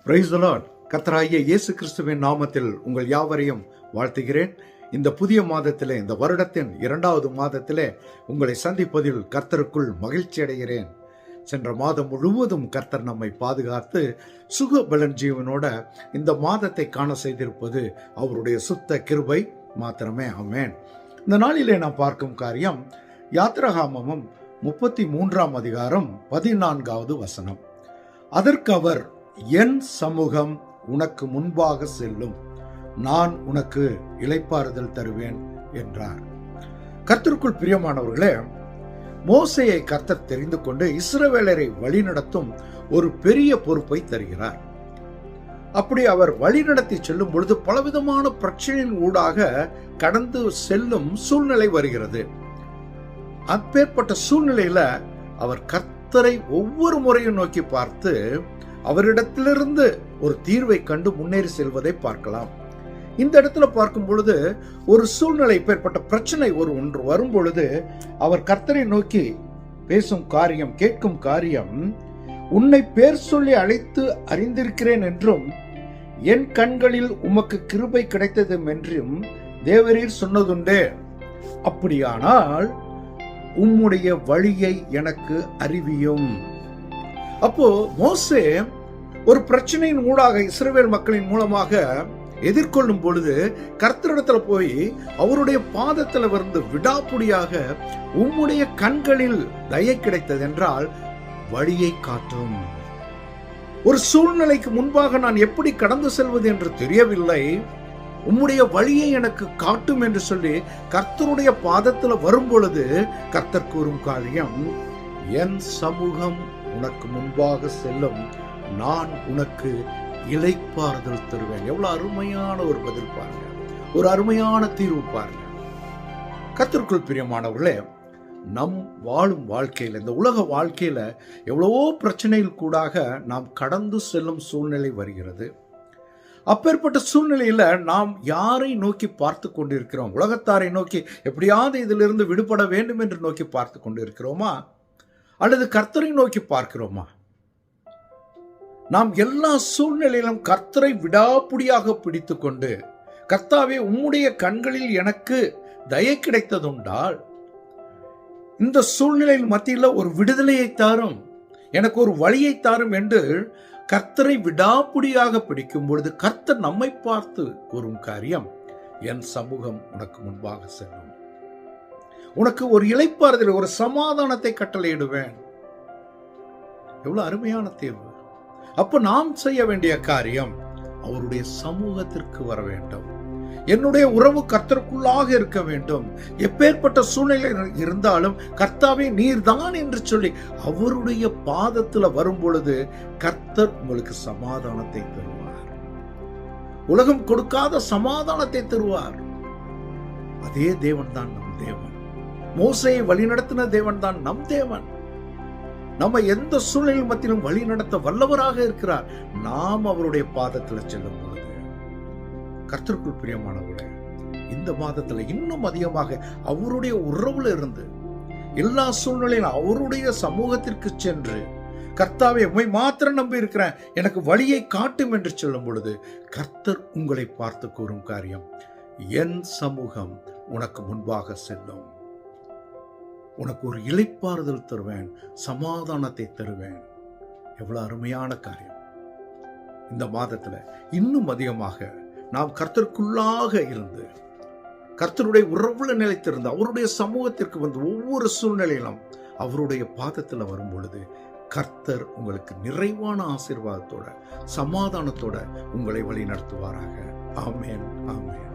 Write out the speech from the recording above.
Praise the Lord. கர்த்தராகிய இயேசு கிறிஸ்துவின் நாமத்தில் உங்கள் யாவரையும் வாழ்த்துகிறேன். இந்த புதிய மாதத்திலே, இந்த வருடத்தின் 2வது மாதத்திலே உங்களை சந்திப்பதில் கர்த்தருக்குள் மகிழ்ச்சி அடைகிறேன். சென்ற மாதம் முழுவதும் கர்த்தர் நம்மை பாதுகாத்து சுக பலன் ஜீவனோட இந்த மாதத்தை காண செய்திருப்பது அவருடைய சுத்த கிருபை மாத்திரமே. ஆமென். இந்த நாளிலே நாம் பார்க்கும் காரியம் யாத்திராகமம் 33ஆம் அதிகாரம் 14வது வசனம். அதற்கு அவர், என் சமூகம் உனக்கு முன்பாக செல்லும், நான் உனக்கு இளைப்பாறுதல் தருவேன் என்றார். கர்த்தருக்குள் பிரியமானவர்களே, மோசேயை கர்த்தர் தெரிந்து கொண்டு இஸ்ரவேலரை வழிநடத்தும் ஒரு பெரிய பொறுப்பை தருகிறார். அப்படி அவர் வழிநடத்தி செல்லும் பொழுது பலவிதமான பிரச்சனையின் ஊடாக கடந்து செல்லும் சூழ்நிலை வருகிறது. அப்பேற்பட்ட சூழ்நிலையில அவர் கர்த்தரை ஒவ்வொரு முறையும் நோக்கி பார்த்து அவரிடத்திலிருந்து ஒரு தீர்வை கண்டு முன்னேறி செல்வதை பார்க்கலாம். இந்த இடத்துல பார்க்கும் பொழுது ஒரு சூழ்நிலை, இப்பேற்பட்ட பிரச்சனை ஒன்று வரும் பொழுது அவர் கர்த்தரை நோக்கி பேசும் காரியம், கேட்கும் காரியம், உன்னை பேர் சொல்லி அழைத்து அறிந்திருக்கிறேன் என்றும் என் கண்களில் உமக்கு கிருபை கிடைத்தது என்றும் தேவரீர் சொன்னதுண்டே. அப்படியானால் உம்முடைய வழியை எனக்கு அறிவியும். அப்போ மோசே ஒரு பிரச்சனையின் ஊடாக இஸ்ரவேல் மக்களின் மூலமாக எதிர்கொள்ளும் பொழுது கர்த்தரிடத்துல போய் அவருடைய பாதத்துல வந்து விடாப்புடியாக, உம்முடைய கண்களில் தயை கிடைத்தது என்றால் வழியை காட்டும். ஒரு சூழ்நிலைக்கு முன்பாக நான் எப்படி கடந்து செல்வது என்று தெரியவில்லை, உம்முடைய வழியை எனக்கு காட்டும் என்று சொல்லி கர்த்தருடைய பாதத்துல வரும் பொழுது கர்த்தர் கூறும் காரியம், என் சமூகம் உனக்கு முன்பாக செல்லும், நான் உனக்கு இளைப்பாறுதல் தருவேன். எவ்வளவு அருமையான ஒரு பதில் பாருங்க, ஒரு அருமையான தீர்வு பாருங்க. கர்த்தருக்குள் பிரியமானவர்களே, நம் வாழும் வாழ்க்கையில, இந்த உலக வாழ்க்கையில எவ்வளவோ பிரச்சனைகள் கூடாக நாம் கடந்து செல்லும் சூழ்நிலை வருகிறது. அப்பேற்பட்ட சூழ்நிலையில நாம் யாரை நோக்கி பார்த்து கொண்டிருக்கிறோம்? உலகத்தாரை நோக்கி எப்படியாவது இதிலிருந்து விடுபட வேண்டும் என்று நோக்கி பார்த்து கொண்டிருக்கிறோமா, அல்லது கர்த்தரை நோக்கி பார்க்கிறோமா? நாம் எல்லா சூழ்நிலையிலும் கர்த்தரை விடாப்புடியாக பிடித்து கொண்டு, கர்த்தாவே உம்முடைய கண்களில் எனக்கு தயை கிடைத்ததுண்டால் இந்த சூழ்நிலையில் மத்தியில் ஒரு விடுதலையை தாரும், எனக்கு ஒரு வழியை தாரும் என்று கர்த்தரை விடாப்புடியாக பிடிக்கும் பொழுது கர்த்தர் நம்மை பார்த்து கூறும் காரியம், என் சமூகம் உனக்கு முன்பாக செல்லும், உனக்கு ஒரு இளைப்பாறுதல், ஒரு சமாதானத்தை கட்டளையிடுவேன். எவ்வளவு அருமையான தேர்வு. அப்ப நாம் செய்ய வேண்டிய காரியம், அவருடைய சமூகத்திற்கு வர வேண்டும். என்னுடைய உறவு கர்த்தருக்குள்ளாக இருக்க வேண்டும். எப்பேற்பட்ட சூழ்நிலை இருந்தாலும் கர்த்தாவே நீர்தான் என்று சொல்லி அவருடைய பாதத்துல வரும் பொழுது கர்த்தர் உங்களுக்கு சமாதானத்தை தருவார். உலகம் கொடுக்காத சமாதானத்தை தருவார். அதே தேவன் தான் நம் தேவன். மோசேயை வழிநடத்தின தேவன் தான் நம் தேவன். நம்ம எந்த சூழ்நிலை மத்தியிலும் வழி நடத்த வல்லவராக இருக்கிறார். நாம் அவருடைய பாதத்துல செல்லும் பொழுது, கர்த்தருக்குள் பிரியமானவர்களே, இந்த மாதத்துல இன்னும் அதிகமாக அவருடைய உறவுல இருந்து எல்லா சூழ்நிலையிலும் அவருடைய சமூகத்திற்கு சென்று, கர்த்தாவே உம்மை மாத்திரம் நம்பி இருக்கிறேன், எனக்கு வழியை காட்டும் என்று சொல்லும் பொழுது கர்த்தர் உங்களை பார்த்து கூறும் காரியம், என் சமூகம் உனக்கு முன்பாக செல்லும், உனக்கு ஒரு இளைப்பாறுதல் தருவேன், சமாதானத்தை தருவேன். எவ்வளவு அருமையான காரியம். இந்த மாதத்துல இன்னும் அதிகமாக நாம் கர்த்தருக்குள்ளாக இருந்து, கர்த்தருடைய உறவுல நிலைத்திருந்து, அவருடைய சமூகத்திற்கு வந்து ஒவ்வொரு சூழ்நிலையிலும் அவருடைய பாதத்துல வரும் பொழுது கர்த்தர் உங்களுக்கு நிறைவான ஆசீர்வாதத்தோட, சமாதானத்தோட உங்களை வழி நடத்துவாராக. ஆமென், ஆமென்.